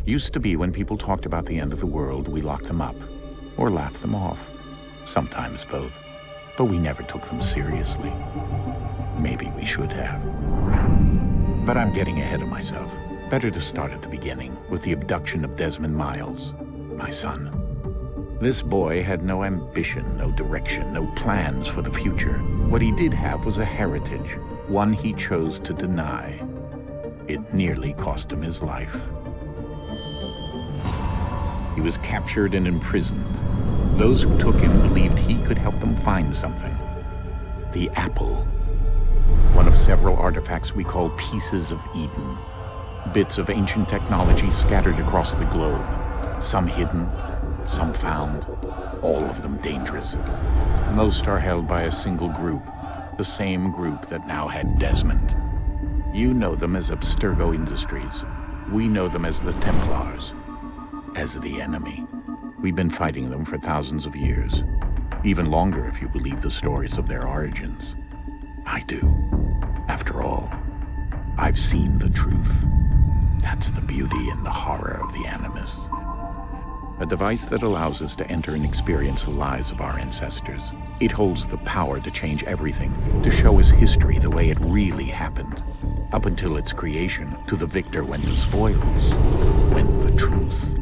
Used to be when people talked about the end of the world, we locked them up, or laughed them off. Sometimes both. But we never took them seriously. Maybe we should have. But I'm getting ahead of myself. Better to start at the beginning, with the abduction of Desmond Miles, my son. This boy had no ambition, no direction, no plans for the future. What he did have was a heritage, one he chose to deny. It nearly cost him his life. He was captured and imprisoned. Those who took him believed he could help them find something. The apple. One of several artifacts we call pieces of Eden. Bits of ancient technology scattered across the globe. Some hidden, some found, all of them dangerous. Most are held by a single group, the same group that now had Desmond. You know them as Abstergo Industries. We know them as the Templars, as the enemy. We've been fighting them for thousands of years, even longer if you believe the stories of their origins. I do. After all, I've seen the truth. That's the beauty and the horror of the Animus. A device that allows us to enter and experience the lives of our ancestors. It holds the power to change everything, to show us history the way it really happened. Up until its creation, to the victor went the spoils, went the truth.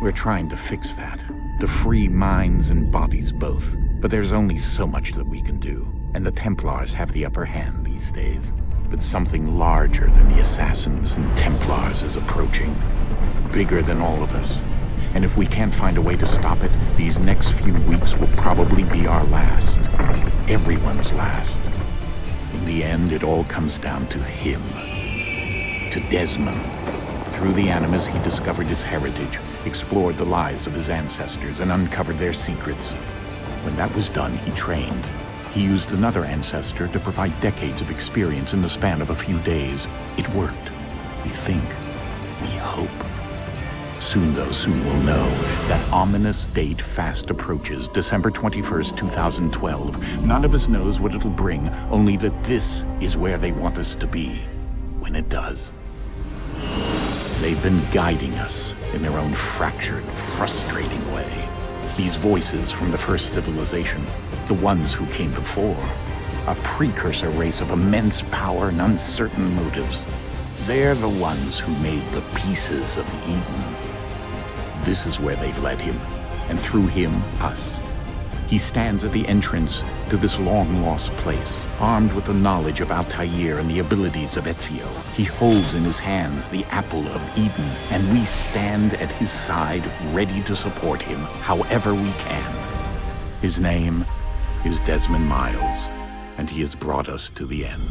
We're trying to fix that, to free minds and bodies both. But there's only so much that we can do, and the Templars have the upper hand these days. But something larger than the Assassins and Templars is approaching, bigger than all of us. And if we can't find a way to stop it, these next few weeks will probably be our last. Everyone's last. In the end, it all comes down to him. To Desmond. Through the Animus, he discovered his heritage, explored the lives of his ancestors, and uncovered their secrets. When that was done, he trained. He used another ancestor to provide decades of experience in the span of a few days. It worked. We think. We hope. Soon, though, soon we'll know. That ominous date fast approaches, December 21st, 2012. None of us knows what it'll bring, only that this is where they want us to be, when it does. They've been guiding us in their own fractured, frustrating way. These voices from the first civilization, the ones who came before, a precursor race of immense power and uncertain motives. They're the ones who made the pieces of Eden. This is where they've led him, and through him, us. He stands at the entrance to this long-lost place, armed with the knowledge of Altair and the abilities of Ezio. He holds in his hands the apple of Eden, and we stand at his side, ready to support him however we can. His name is Desmond Miles, and he has brought us to the end.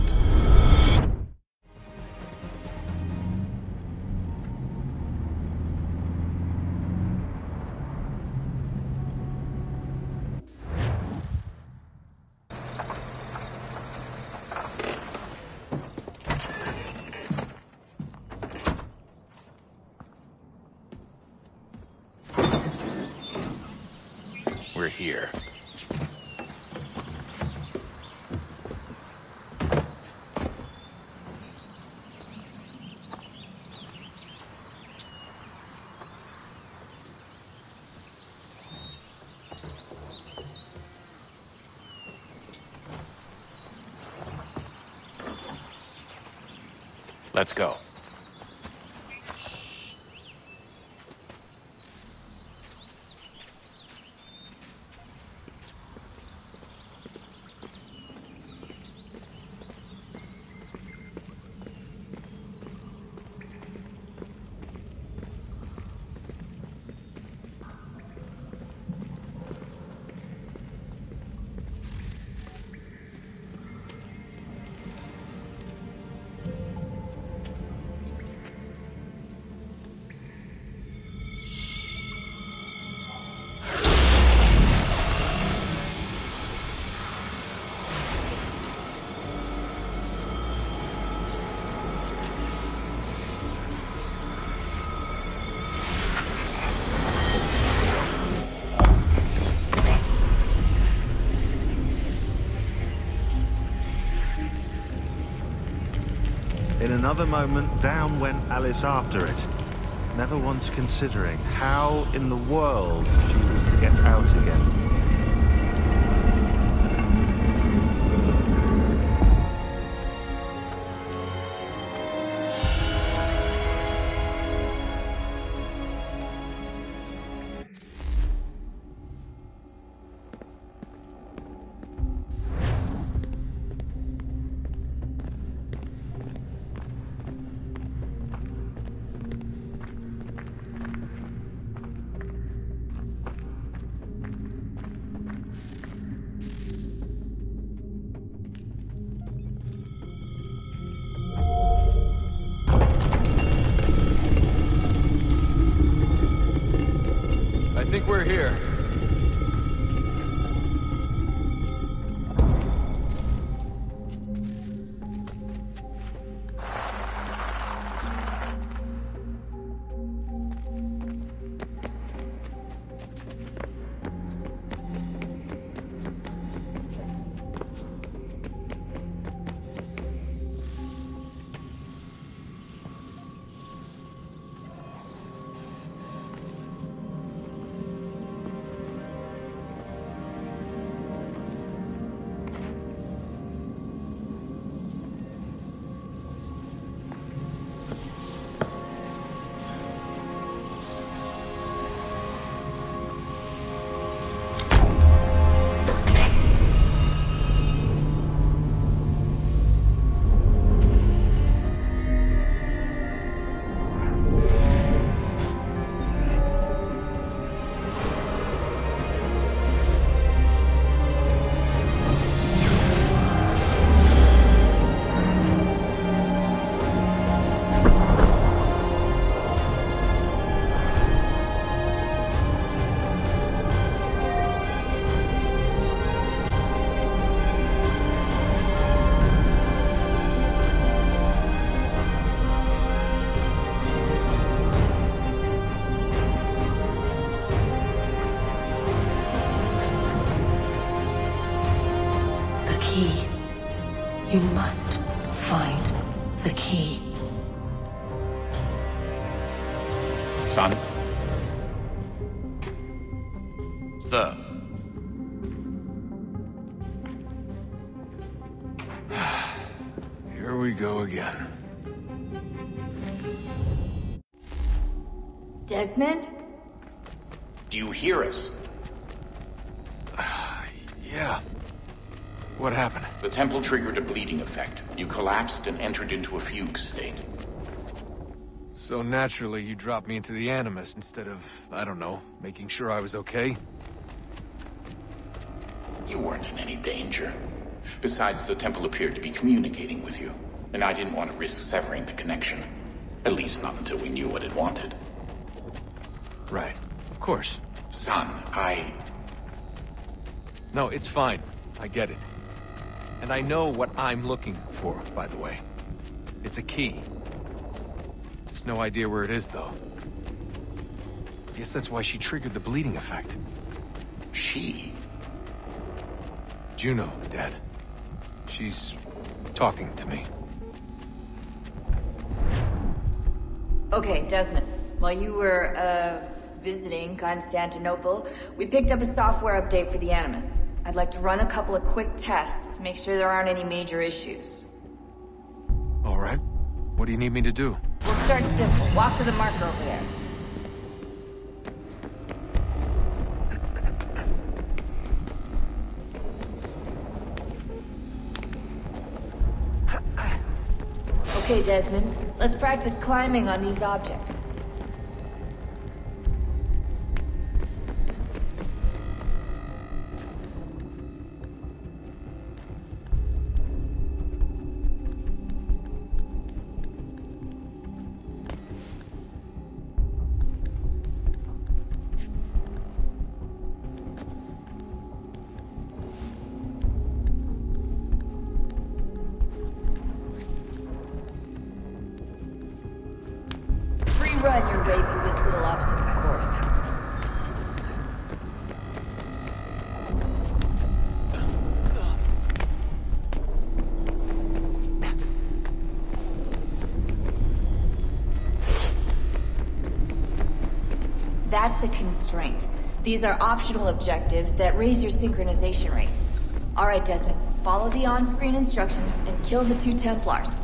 We're here. Let's go. In another moment, down went Alice after it. never once considering how in the world she was to get out again. I think we're here. You must find the key. Son? Sir. Here we go again. Desmond? Do you hear us? Yeah. What happened? The temple triggered a bleeding effect. You collapsed and entered into a fugue state. So naturally, you dropped me into the Animus instead of, I don't know, making sure I was okay? You weren't in any danger. Besides, the temple appeared to be communicating with you, and I didn't want to risk severing the connection. At least not until we knew what it wanted. Right. Of course. Son, No, it's fine. I get it. And I know what I'm looking for, by the way. It's a key. Just no idea where it is, though. Guess that's why she triggered the bleeding effect. She? Juno, Dad. She's talking to me. Okay, Desmond. While you were, visiting Constantinople, we picked up a software update for the Animus. I'd like to run a couple of quick tests, make sure there aren't any major issues. All right. What do you need me to do? We'll start simple. Walk to the marker over there. Okay, Desmond. Let's practice climbing on these objects. Run your way through this little obstacle course. That's a constraint. These are optional objectives that raise your synchronization rate. Alright, Desmond. Follow the on-screen instructions and kill the 2 Templars.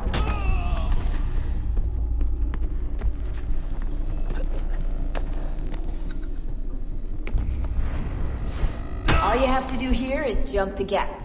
All you have to do here is jump the gap.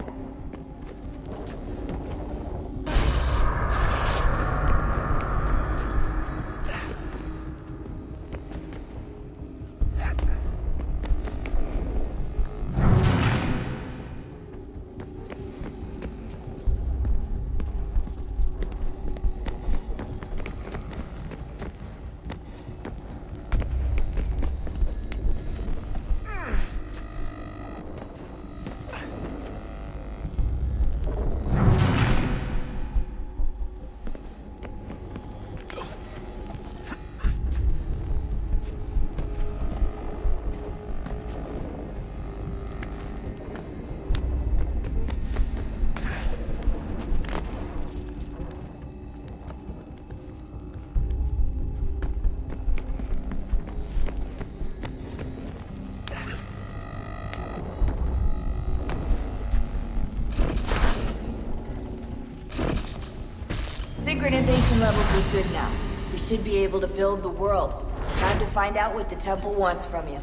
Synchronization levels look good now. We should be able to build the world. Time to find out what the temple wants from you.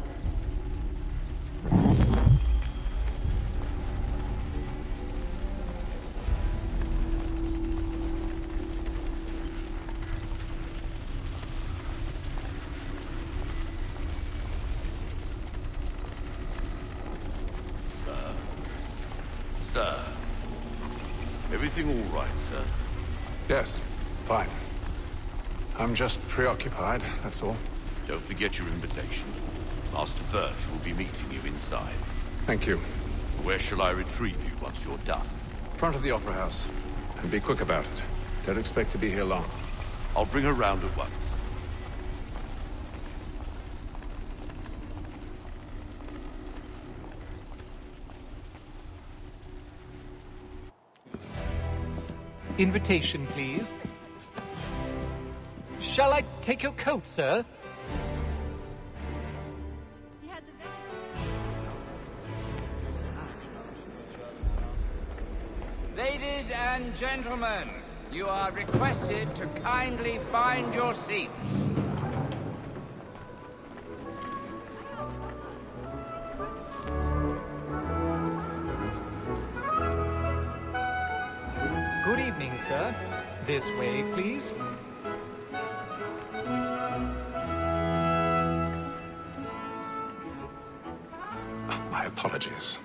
Sir. Everything all right, sir? Yes, fine. I'm just preoccupied, that's all. Don't forget your invitation. Master Birch will be meeting you inside. Thank you. Where shall I retrieve you once you're done? Front of the Opera House. And be quick about it. Don't expect to be here long. I'll bring her round at once. Invitation, please. Shall I take your coat, sir? Ladies and gentlemen, you are requested to kindly find your seats. Good evening, sir. This way, please. My apologies.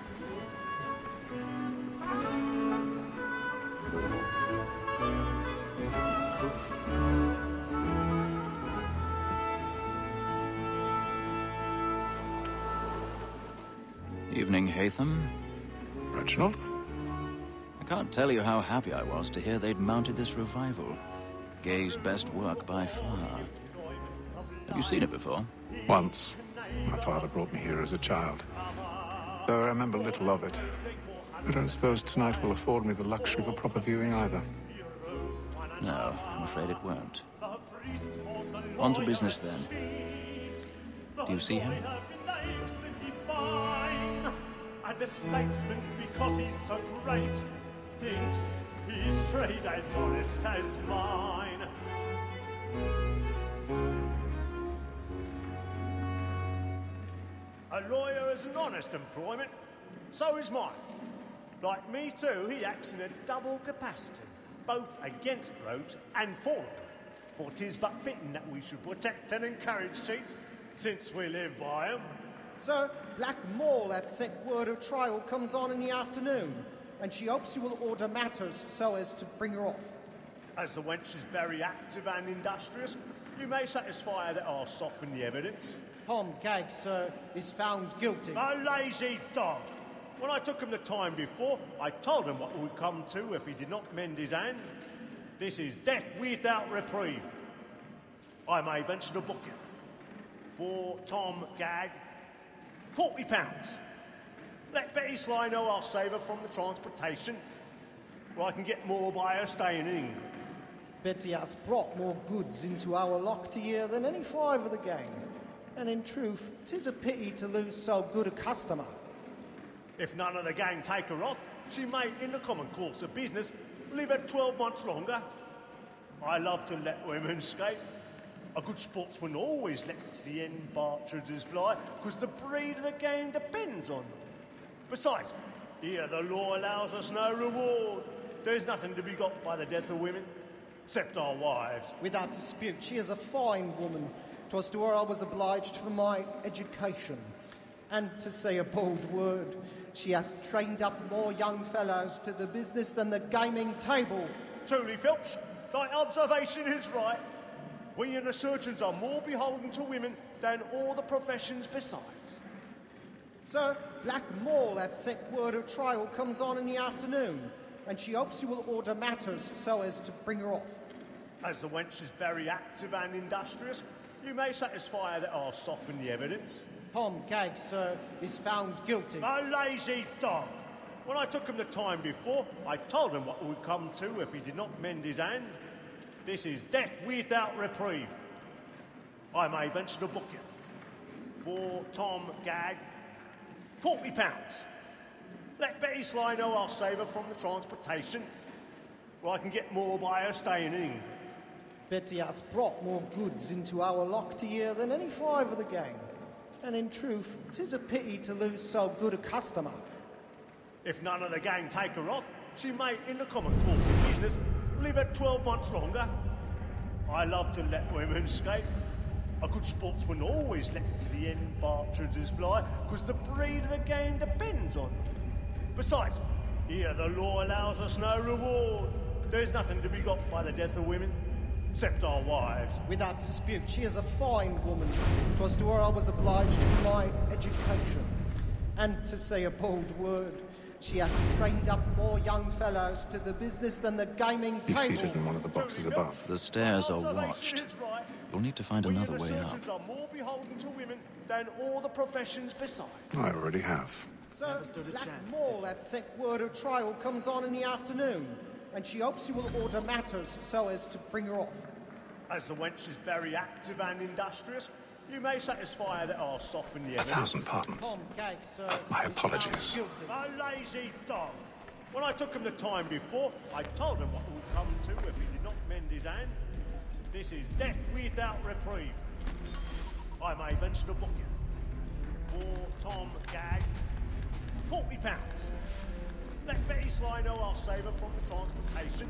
Evening, Haytham. Reginald? I can't tell you how happy I was to hear they'd mounted this revival. Gay's best work by far. Have you seen it before? Once. My father brought me here as a child. Though I remember little of it. I don't suppose tonight will afford me the luxury of a proper viewing either. No, I'm afraid it won't. On to business then. Do you see him? And the statesman, because he's so great, thinks his trade as honest as mine. A lawyer is an honest employment, so is mine. Like me too, he acts in a double capacity, both against roads and for them. For 'tis but fitting that we should protect and encourage cheats, since we live by 'em. Sir, Black Mole at set word of trial comes on in the afternoon, and she hopes you will order matters so as to bring her off. As the wench is very active and industrious, you may satisfy her that I'll soften the evidence. Tom Gag, sir, is found guilty. A lazy dog! When I took him the time before, I told him what would come to if he did not mend his hand. This is death without reprieve. I may venture to book it. For Tom Gag, £40. Let Betty Sly know I'll save her from the transportation, or I can get more by her staying in England. Betty hath brought more goods into our lock to year than any 5 of the gang. And in truth, 'tis a pity to lose so good a customer. If none of the gang take her off, she may, in the common course of business, live at 12 months longer. I love to let women escape. A good sportsman always lets the end partridges fly, because the breed of the game depends on them. Besides, here the law allows us no reward. There's nothing to be got by the death of women, except our wives. Without dispute, she is a fine woman. 'Twas to her I was obliged for my education. And to say a bold word, she hath trained up more young fellows to the business than the gaming table. Truly, Filch, thy observation is right. We and the surgeons are more beholden to women than all the professions besides. Sir, Black Mall hath sent word her trial comes on in the afternoon, and she hopes you will order matters so as to bring her off. As the wench is very active and industrious, you may satisfy her that I'll soften the evidence. Tom Gag, sir, is found guilty. A lazy dog! When I took him the time before, I told him what would come to if he did not mend his hand. This is death without reprieve. I may venture to book you. For Tom Gag, £40. Let Betty Sly know I'll save her from the transportation, or I can get more by her staying in England. Betty hath brought more goods into our lock year than any five of the gang. And in truth, 'tis a pity to lose so good a customer. If none of the gang take her off, she may, in the common course of business, live at 12 months longer. I love to let women escape. A good sportsman always lets the end partridges fly, because the breed of the game depends on them. Besides, here the law allows us no reward. There's nothing to be got by the death of women, except our wives. Without dispute, she is a fine woman. 'Twas to her I was obliged for my education. And to say a bold word, she hath trained up more young fellows to the business than the gaming He's table. seated in one of the boxes above. The stairs are watched. You'll need to find another way up. Surgeons are more beholden to women than all the professions besides. I already have. Sir, Black Mall hath sent word her trial comes on in the afternoon, and she hopes you will order matters so as to bring her off. As the wench is very active and industrious, you may satisfy her that I'll soften the evidence. 1,000 pardons. Tom Gag, sir, My is apologies. found guilty. A lazy dog! When I took him the time before, I told him what would come to if he did not mend his hand. This is death without reprieve. I may venture to book you. For Tom Gag, £40. Let Betty Sly know I'll save her from the transportation,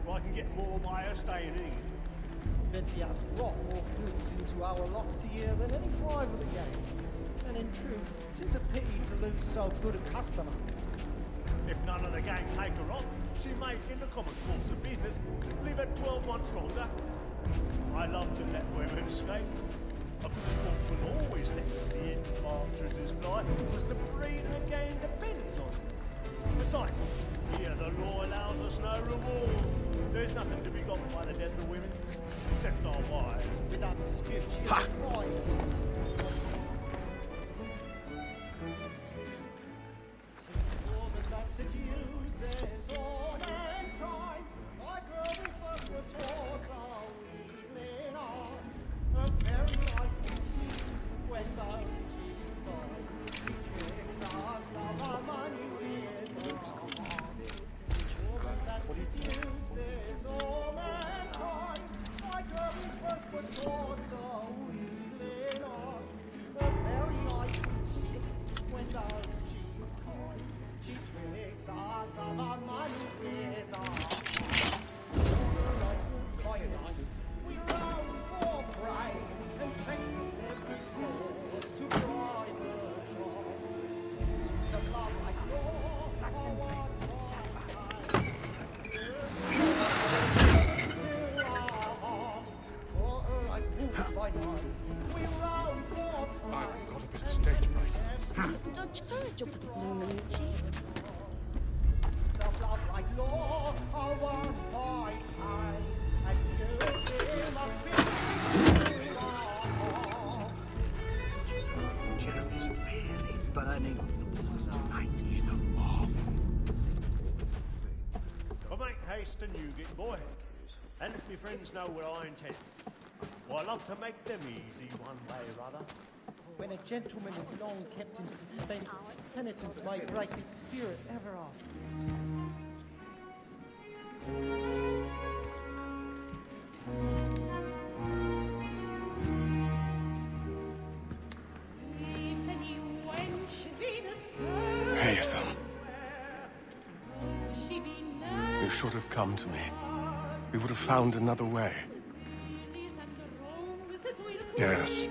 or I can get more by her staying in England. Betty hath brought more goods into our lock year than any five of the gang. And in truth, 'tis a pity to lose so good a customer. If none of the gang take her off, she may, in the common course of business, live at 12 months longer. I love to let women escape. A good sportsman always lets the end partridges fly, because the breed of the game depends on them. Besides, here the law allows us no reward. There's nothing to be got by the death of women, except our wives. Without dispute, she is a fine woman. Jeremy's really burning on the walls tonight. He's a marvel. Well, make haste and you get boy. And if my friends know where I intend. Well, I love to make them easy one way or other. When a gentleman is long kept in suspense, penitence may break his spirit ever after. Haytham. You should have come to me. We would have found another way. Yes.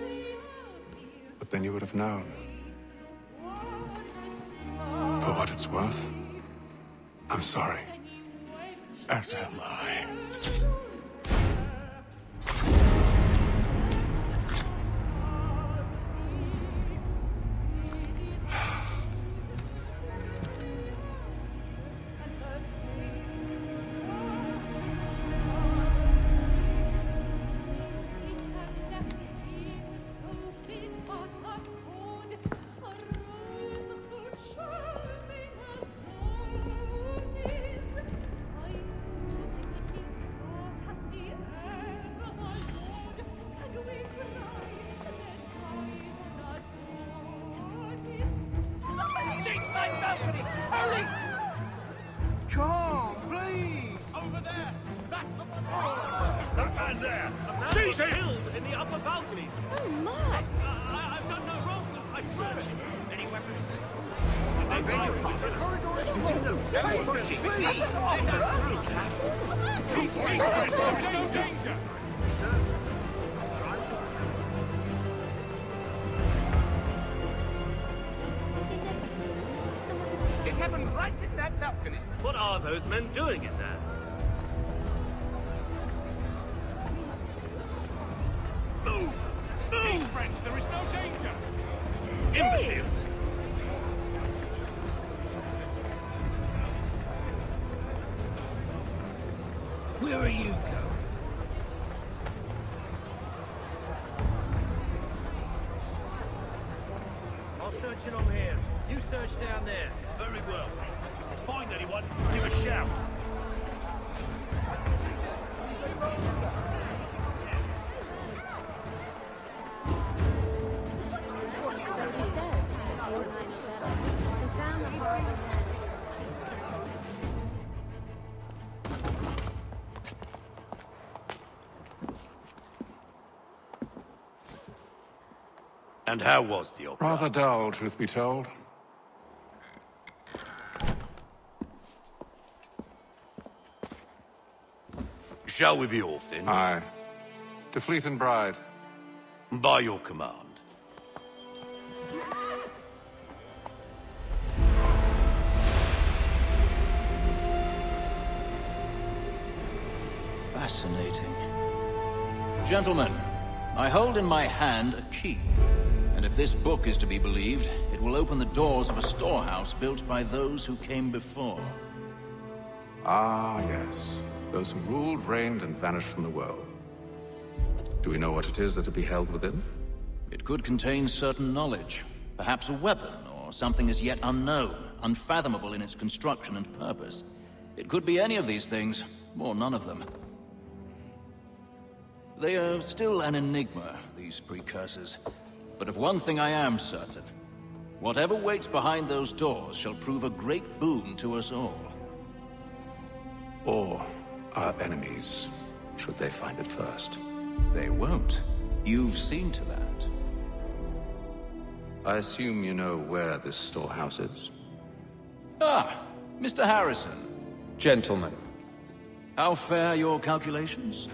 But then you would have known. For what it's worth, I'm sorry. As am I. Come, please! Over there! Back up on the floor! There's a man there! She's healed in the upper balconies! Oh, my! I've done no wrong. I swear. Any weapons? No danger! It happened right in that balcony. What are those men doing in there? Move! Move! These friends, there is no danger! Imbecile! Where are you going? I'll search in on here. You search down there. Very well. Find anyone, give a shout. So he says, but you and I shall. We found the horrible man. And how was the opera? Rather dull, truth be told. Shall we be off then? Aye. To Fleet and Bride. By your command. Fascinating. Gentlemen, I hold in my hand a key. And if this book is to be believed, it will open the doors of a storehouse built by those who came before. Ah, yes. Those who ruled, reigned, and vanished from the world. Do we know what it is that to be held within? It could contain certain knowledge. Perhaps a weapon, or something as yet unknown, unfathomable in its construction and purpose. It could be any of these things, or none of them. They are still an enigma, these precursors. But of one thing I am certain. Whatever waits behind those doors shall prove a great boon to us all. Or our enemies, should they find it first. They won't. You've seen to that. I assume you know where this storehouse is? Ah, Mr. Harrison. Gentlemen. How fare your calculations?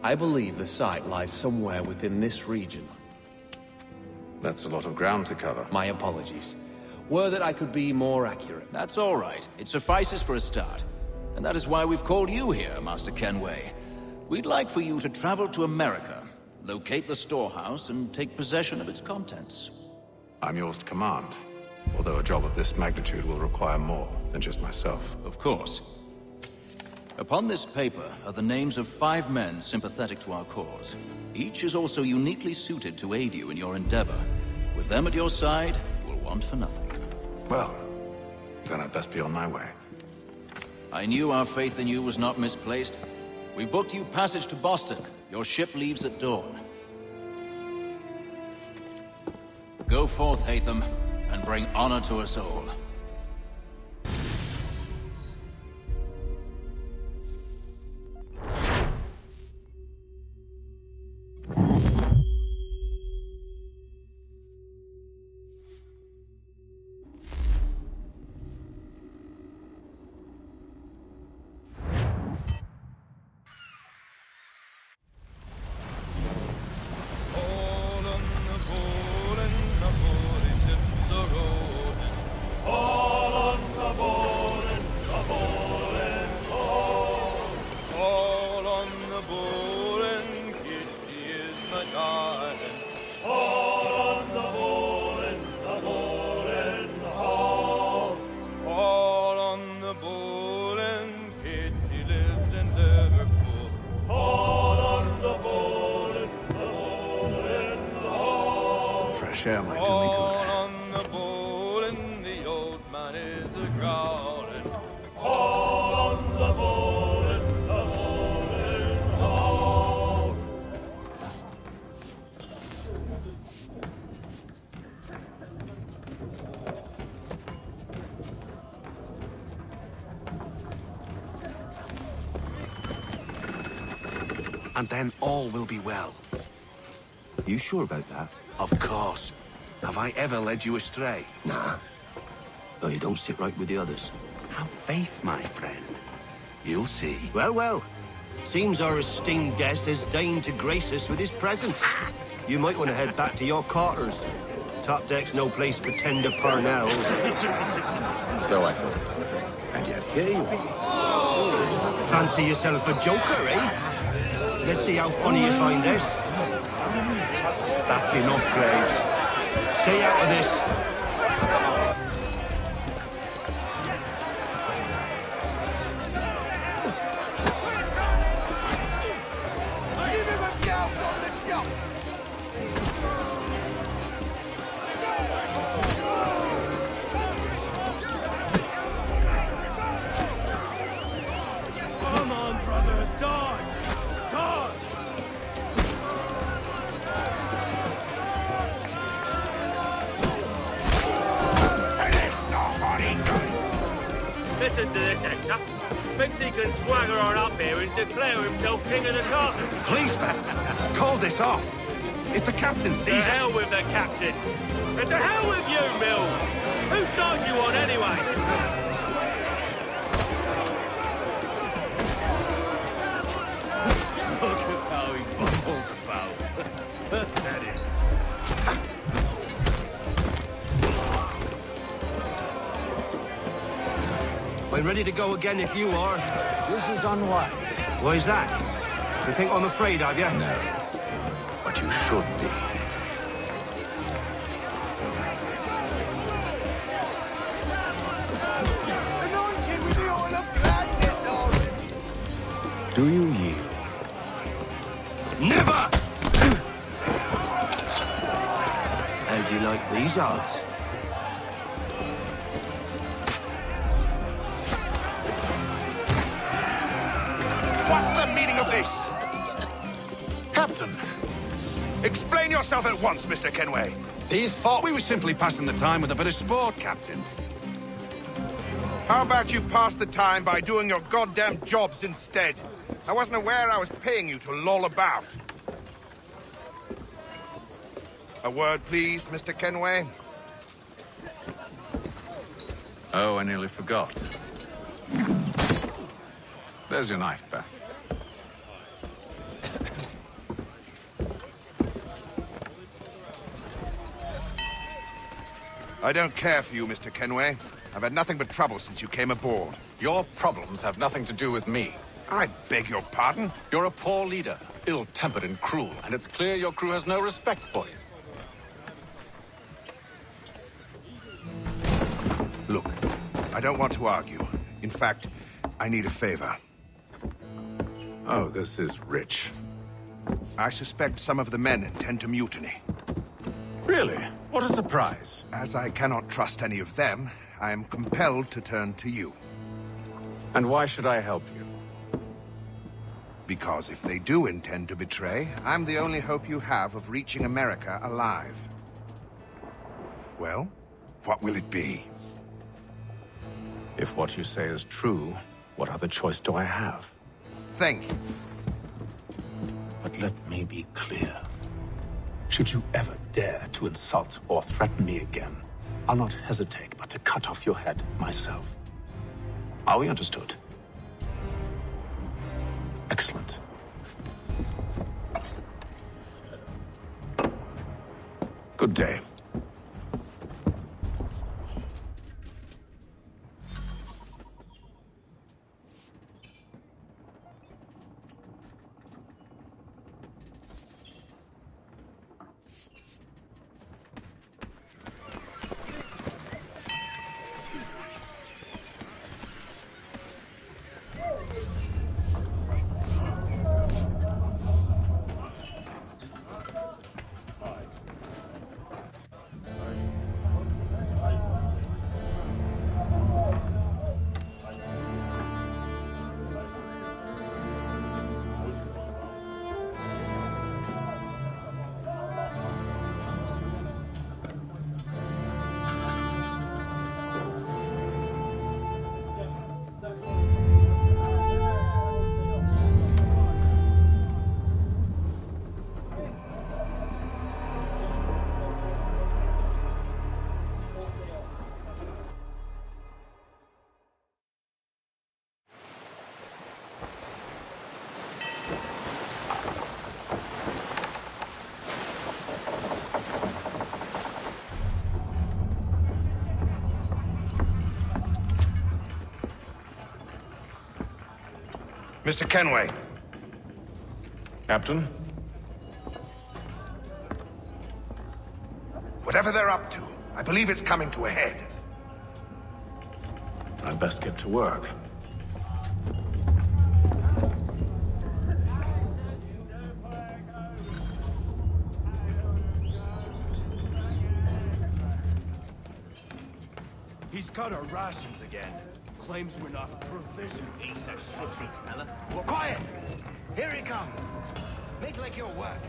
I believe the site lies somewhere within this region. That's a lot of ground to cover. My apologies. Were that I could be more accurate. That's all right. It suffices for a start. And that is why we've called you here, Master Kenway. We'd like for you to travel to America, locate the storehouse, and take possession of its contents. I'm yours to command, although a job of this magnitude will require more than just myself. Of course. Upon this paper are the names of 5 men sympathetic to our cause. Each is also uniquely suited to aid you in your endeavor. With them at your side, you will want for nothing. Well, then I'd best be on my way. I knew our faith in you was not misplaced. We booked you passage to Boston. Your ship leaves at dawn. Go forth, Hatham, and bring honor to us all. Share might do me good. On the bowling, the old man is a-growling. On the bowling, oh. And then all will be well. You sure about that? Of course. Have I ever led you astray? Nah. Though you don't sit right with the others. Have faith, my friend. You'll see. Well, well. Seems our esteemed guest has deigned to grace us with his presence. You might want to head back to your quarters. Top deck's no place for tender parnells. So I thought. And yet here you are. Fancy yourself a joker, eh? Let's see how funny you find this. That's enough, Graves. Stay out of this. Give him a gouge on the jump! Come on, brother, dodge! Dodge! Listen to this, Hector. Thinks he can swagger on up here and declare himself king of the castle. Please, fellas, call this off. If the captain sees us... To hell with the captain. And to hell with you, Mills. Whose side you on, anyway? Look at how he bumbles about. That is. I'm ready to go again if you are. This is unwise. Why is that? You think I'm afraid of you? No. But you should be. Anointed with the oil of gladness, Orin! Do you yield? Never! How'd you like these odds? What's the meaning of this? Captain! Explain yourself at once, Mr. Kenway. These thought we were simply passing the time with a bit of sport, Captain. How about you pass the time by doing your goddamn jobs instead? I wasn't aware I was paying you to loll about. A word, please, Mr. Kenway. Oh, I nearly forgot. There's your knife, Beth. I don't care for you, Mr. Kenway. I've had nothing but trouble since you came aboard. Your problems have nothing to do with me. I beg your pardon? You're a poor leader, ill-tempered and cruel, and it's clear your crew has no respect for you. Look, I don't want to argue. In fact, I need a favor. Oh, this is rich. I suspect some of the men intend to mutiny. Really? What a surprise. As I cannot trust any of them, I am compelled to turn to you. And why should I help you? Because if they do intend to betray, I'm the only hope you have of reaching America alive. Well, what will it be? If what you say is true, what other choice do I have? Thank you. But let me be clear. Should you ever dare to insult or threaten me again, I'll not hesitate but to cut off your head myself. Are we understood? Excellent. Good day. Mr. Kenway. Captain? Whatever they're up to, I believe it's coming to a head. I'd best get to work. He's cut our rations again. Claims we're not provisioned. He's a shitty fella. Quiet! Here he comes! Make like you're working.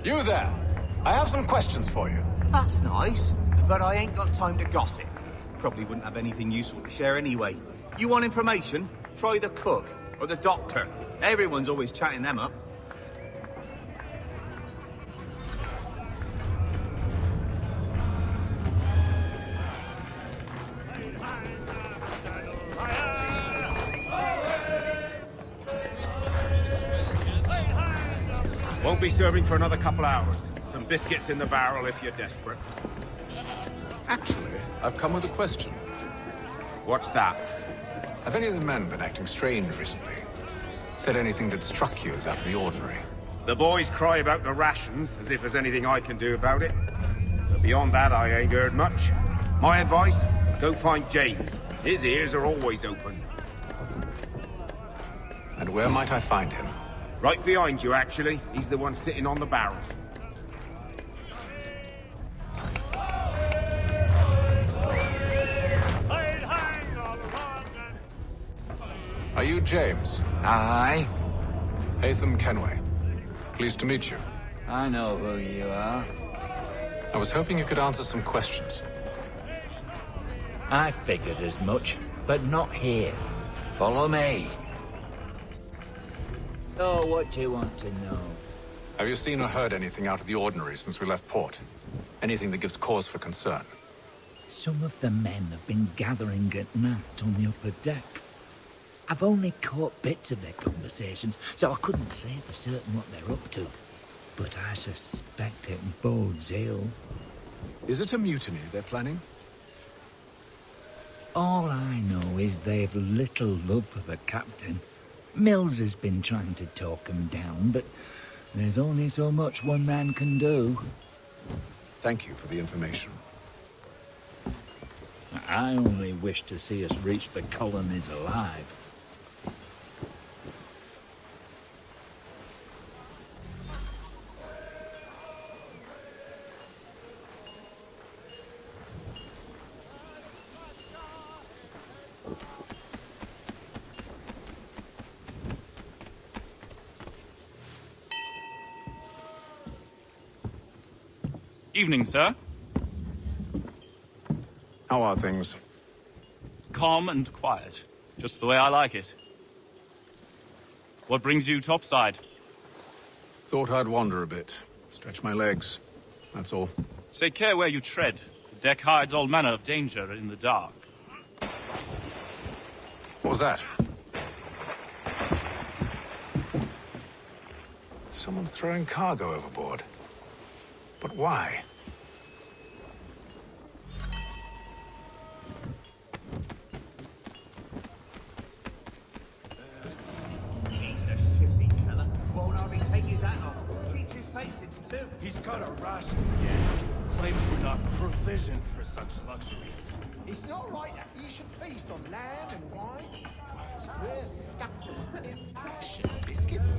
You there! I have some questions for you. That's nice, but I ain't got time to gossip. Probably wouldn't have anything useful to share anyway. You want information? Try the cook or the doctor. Everyone's always chatting them up. Won't be serving for another couple hours. Some biscuits in the barrel if you're desperate. Actually, I've come with a question. What's that? Have any of the men been acting strange recently? Said anything that struck you as out of the ordinary? The boys cry about the rations, as if there's anything I can do about it. But beyond that, I ain't heard much. My advice? Go find James. His ears are always open. And where might I find him? Right behind you, actually. He's the one sitting on the barrel. Are you James? Aye. Haytham Kenway. Pleased to meet you. I know who you are. I was hoping you could answer some questions. I figured as much, but not here. Follow me. So, what do you want to know? Have you seen or heard anything out of the ordinary since we left port? Anything that gives cause for concern? Some of the men have been gathering at night on the upper deck. I've only caught bits of their conversations, so I couldn't say for certain what they're up to. But I suspect it bodes ill. Is it a mutiny they're planning? All I know is they've little love for the captain. Mills has been trying to talk him down, but there's only so much one man can do. Thank you for the information. I only wish to see us reach the colonies alive. Evening, sir. How are things? Calm and quiet. Just the way I like it. What brings you topside? Thought I'd wander a bit. Stretch my legs. That's all. Take care where you tread. The deck hides all manner of danger in the dark. What was that? Someone's throwing cargo overboard. But why? He's got our rations again. Claims we're not provisioned for such luxuries. It's not right that you should feast on lamb and wine. We're stuffed with Abduction biscuits.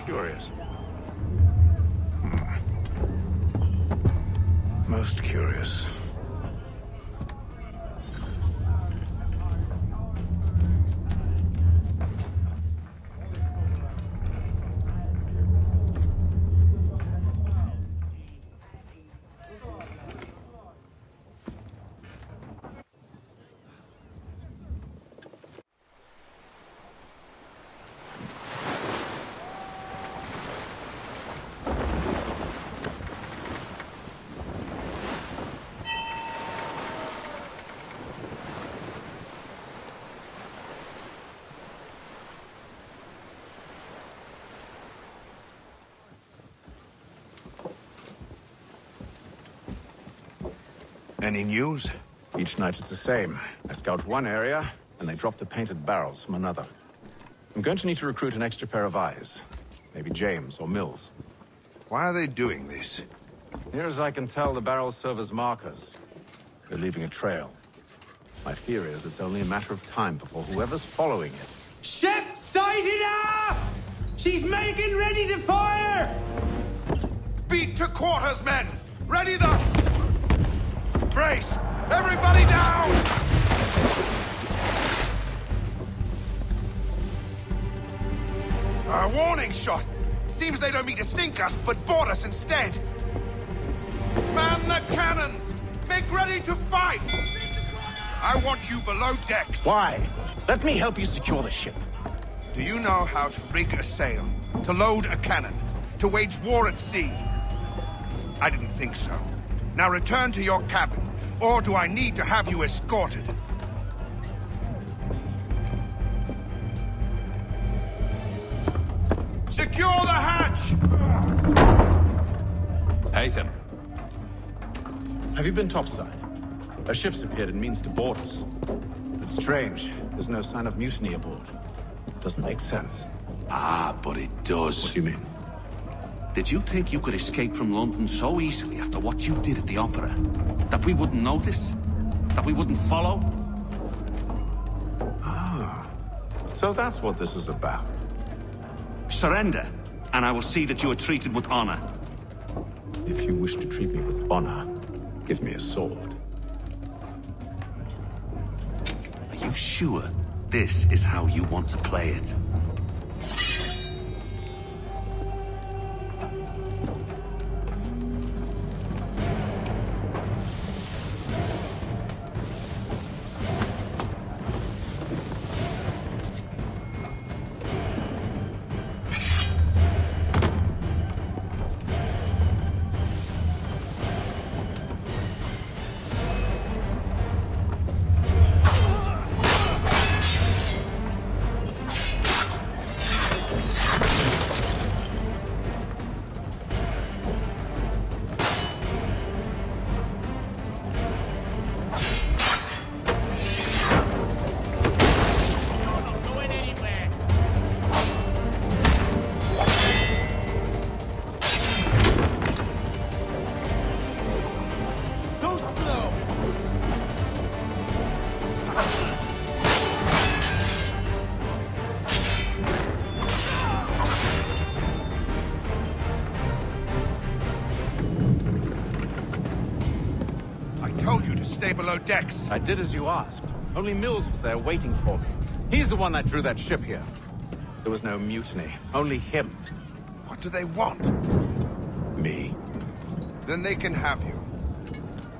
Curious. Most curious. Any news? Each night it's the same. I scout one area, and they drop the painted barrels from another. I'm going to need to recruit an extra pair of eyes. Maybe James or Mills. Why are they doing this? Near as I can tell, the barrels serve as markers. They're leaving a trail. My fear is it's only a matter of time before whoever's following it... Ship sighted aft! She's making ready to fire! Beat to quarters, men! Ready the... Brace! Everybody down! A warning shot! Seems they don't mean to sink us, but board us instead! Man the cannons! Make ready to fight! I want you below decks. Why? Let me help you secure the ship. Do you know how to rig a sail? To load a cannon? To wage war at sea? I didn't think so. Now return to your cabin, or do I need to have you escorted? Secure the hatch! Haytham. Have you been topside? A ship's appeared and means to board us. It's strange. There's no sign of mutiny aboard. Doesn't make sense. Ah, but it does. What do you mean? Did you think you could escape from London so easily after what you did at the opera? That we wouldn't notice? That we wouldn't follow? Ah. So that's what this is about. Surrender, and I will see that you are treated with honor. If you wish to treat me with honor, give me a sword. Are you sure this is how you want to play it? told you to stay below decks. I did as you asked. Only Mills was there waiting for me. He's the one that drew that ship here. There was no mutiny, only him. What do they want? Me. Then they can have you.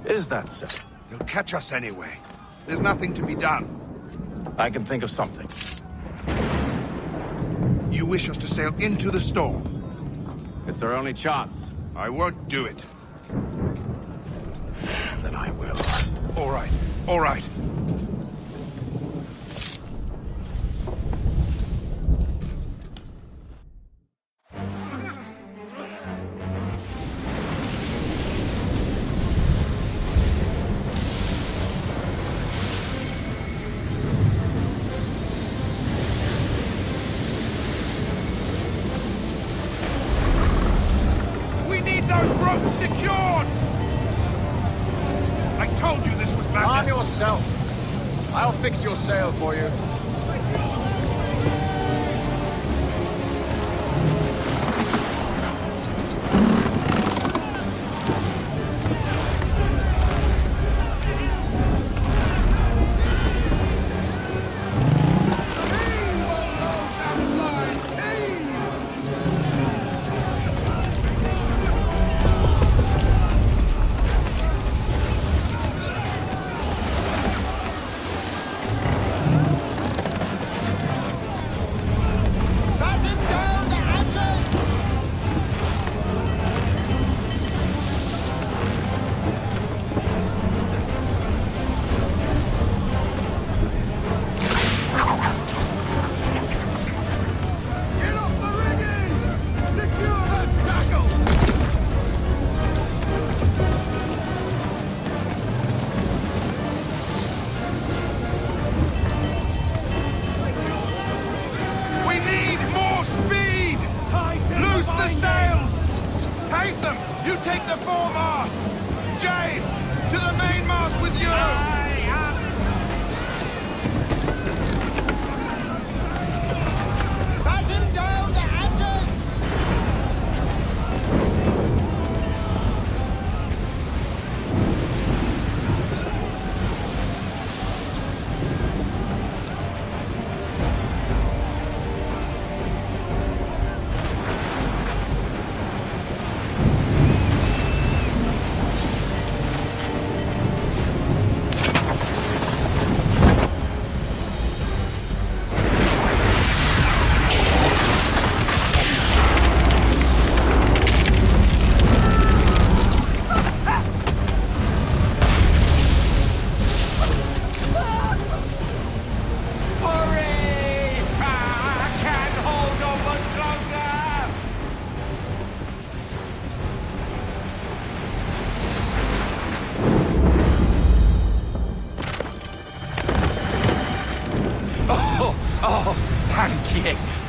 Is that so? They'll catch us anyway. There's nothing to be done. I can think of something. You wish us to sail into the storm? It's our only chance. I won't do it. Then I will. All right, all right. I'll fix your sail for you.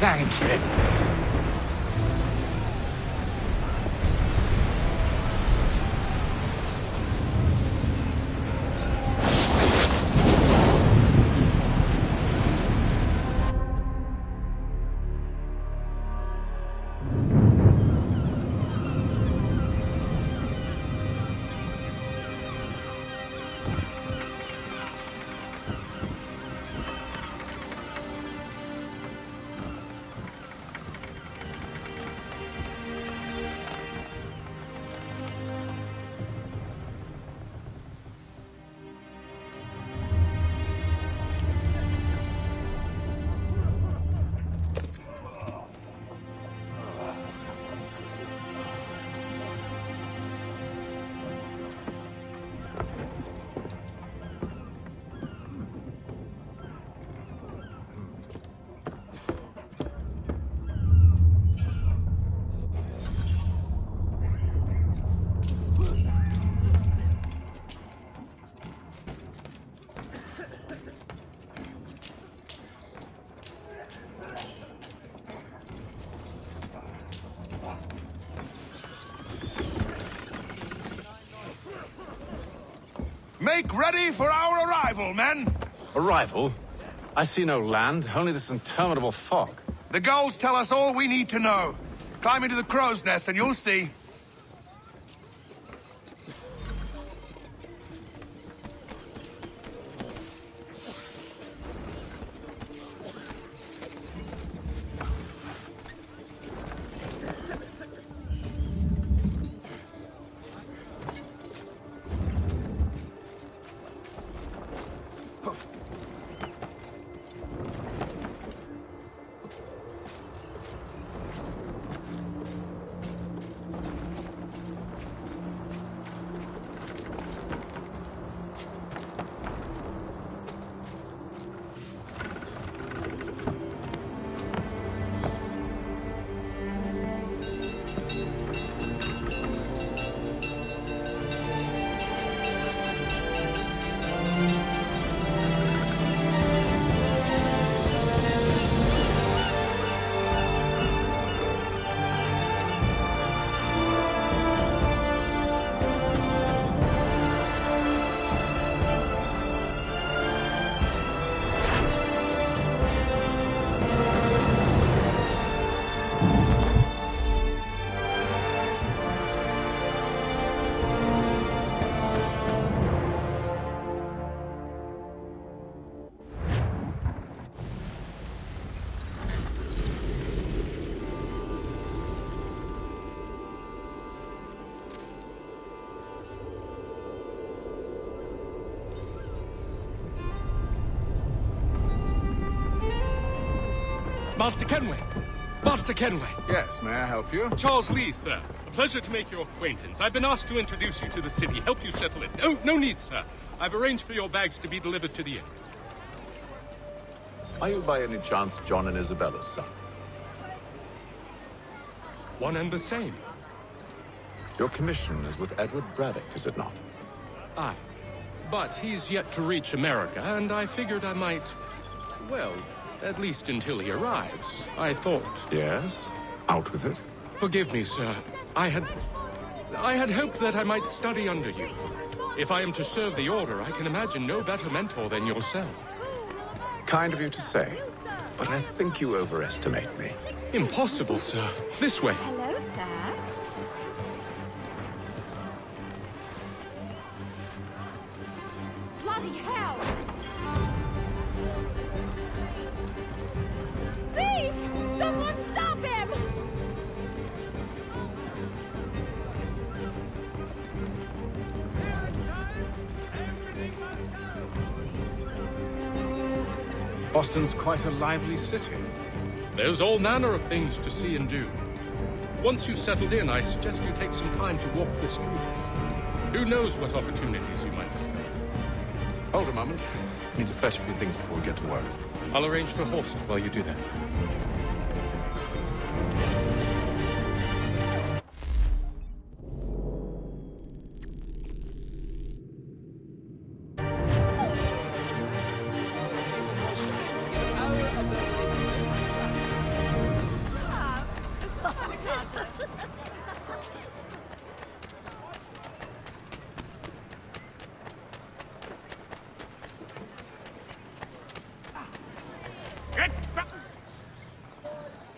Thank you. Make ready for our arrival, men! Arrival? I see no land, only this interminable fog. The gulls tell us all we need to know. Climb into the crow's nest and you'll see. Master Kenway! Master Kenway! Yes, may I help you? Charles Lee, sir. A pleasure to make your acquaintance. I've been asked to introduce you to the city, help you settle it. Oh, no need, sir. I've arranged for your bags to be delivered to the inn. Are you by any chance John and Isabella's son? One and the same. Your commission is with Edward Braddock, is it not? Aye. But he's yet to reach America, and I figured I might... well, at least until he arrives. I thought... Yes? Out with it. Forgive me, sir. I had hoped that I might study under you. If I am to serve the Order, I can imagine no better mentor than yourself. Kind of you to say, but I think you overestimate me. Impossible, sir. This way. Hello, sir. Bloody hell! Thief! Someone stop him! Boston's quite a lively city. There's all manner of things to see and do. Once you've settled in, I suggest you take some time to walk the streets. Who knows what opportunities you might discover. Hold a moment. I need to fetch a few things before we get to work. I'll arrange for horses while you do that.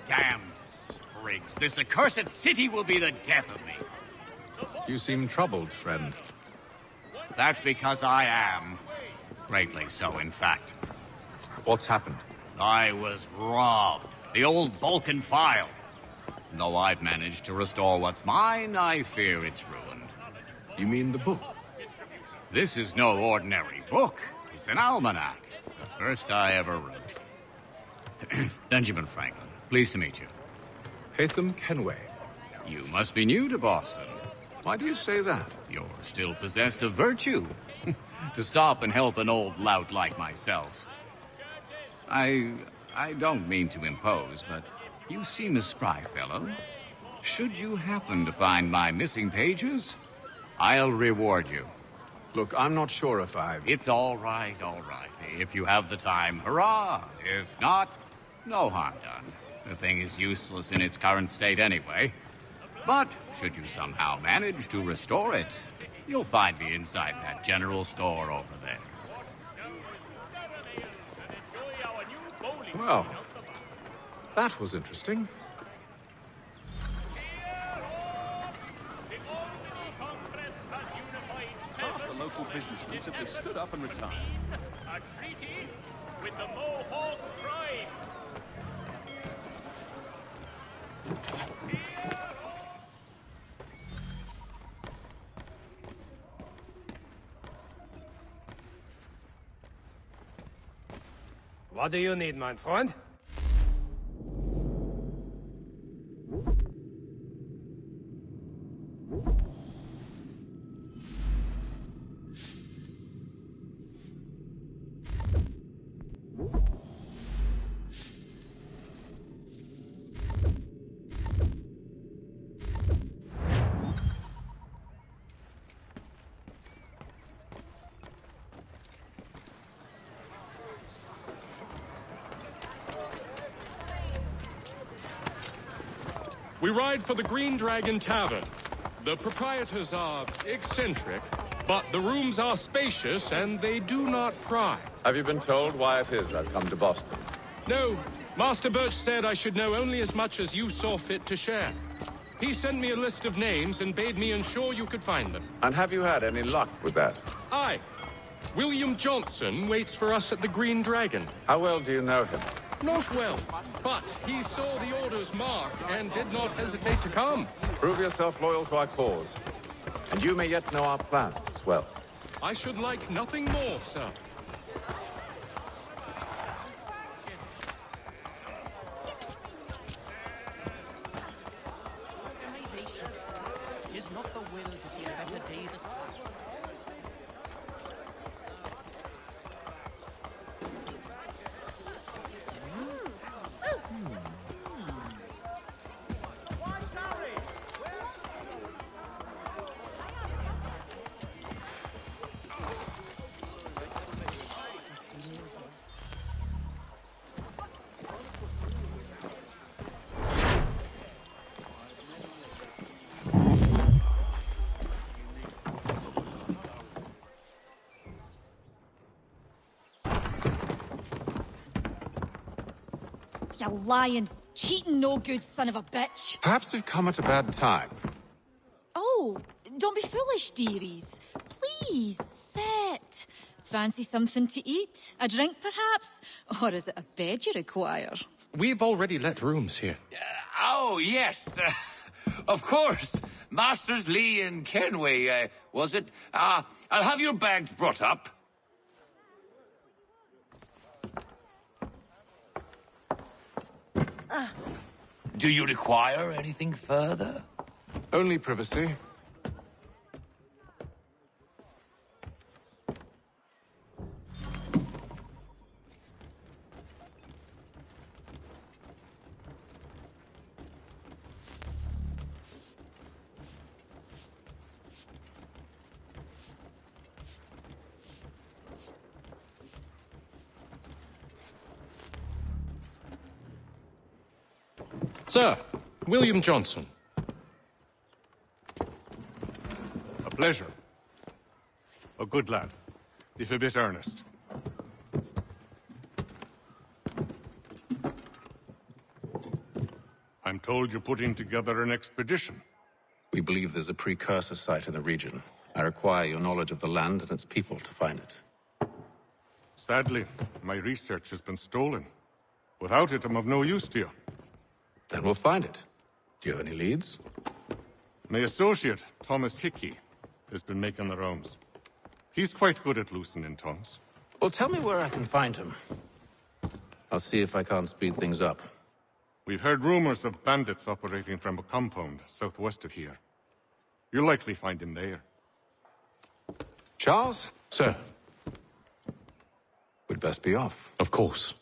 Damn sprigs. This accursed city will be the death of me. You seem troubled, friend. That's because I am. Greatly so, in fact. What's happened? I was robbed. The old Balkan file. Though I've managed to restore what's mine, I fear it's ruined. You mean the book? This is no ordinary book. It's an almanac. The first I ever wrote. Benjamin Franklin. Pleased to meet you. Haytham Kenway. You must be new to Boston. Why do you say that? You're still possessed of virtue. To stop and help an old lout like myself. I don't mean to impose, but you seem a spry fellow. Should you happen to find my missing pages, I'll reward you. Look, I'm not sure if It's all right, all right. If you have the time, hurrah! If not, no harm done. The thing is useless in its current state anyway. But should you somehow manage to restore it, you'll find me inside that general store over there. Well, that was interesting. Half the local businessmen simply stood up and retired. A treaty with the Mohawk tribe. What do you need, my friend? We ride for the Green Dragon Tavern. The proprietors are eccentric, but the rooms are spacious and they do not pry. Have you been told why it is I've come to Boston? No. Master Birch said I should know only as much as you saw fit to share. He sent me a list of names and bade me ensure you could find them. And have you had any luck with that? Aye. William Johnson waits for us at the Green Dragon. How well do you know him? Not well, but he saw the Order's mark and did not hesitate to come. Prove yourself loyal to our cause, and you may yet know our plans as well. I should like nothing more, sir. the will to see a better day that's You lying, cheating, no good son of a bitch. Perhaps we've come at a bad time. Oh, don't be foolish, dearies. Please, sit. Fancy something to eat? A drink, perhaps? Or is it a bed you require? We've already let rooms here. Oh, yes. Of course. Masters Lee and Kenway, was it? I'll have your bags brought up. Do you require anything further? Only privacy. Sir, William Johnson. A pleasure. A good lad, if a bit earnest. I'm told you're putting together an expedition. We believe there's a precursor site in the region. I require your knowledge of the land and its people to find it. Sadly, my research has been stolen. Without it, I'm of no use to you. Then we'll find it. Do you have any leads? My associate, Thomas Hickey, has been making the rounds. He's quite good at loosening tongues. Well, tell me where I can find him. I'll see if I can't speed things up. We've heard rumors of bandits operating from a compound southwest of here. You'll likely find him there. Charles? Sir. We'd best be off. Of course.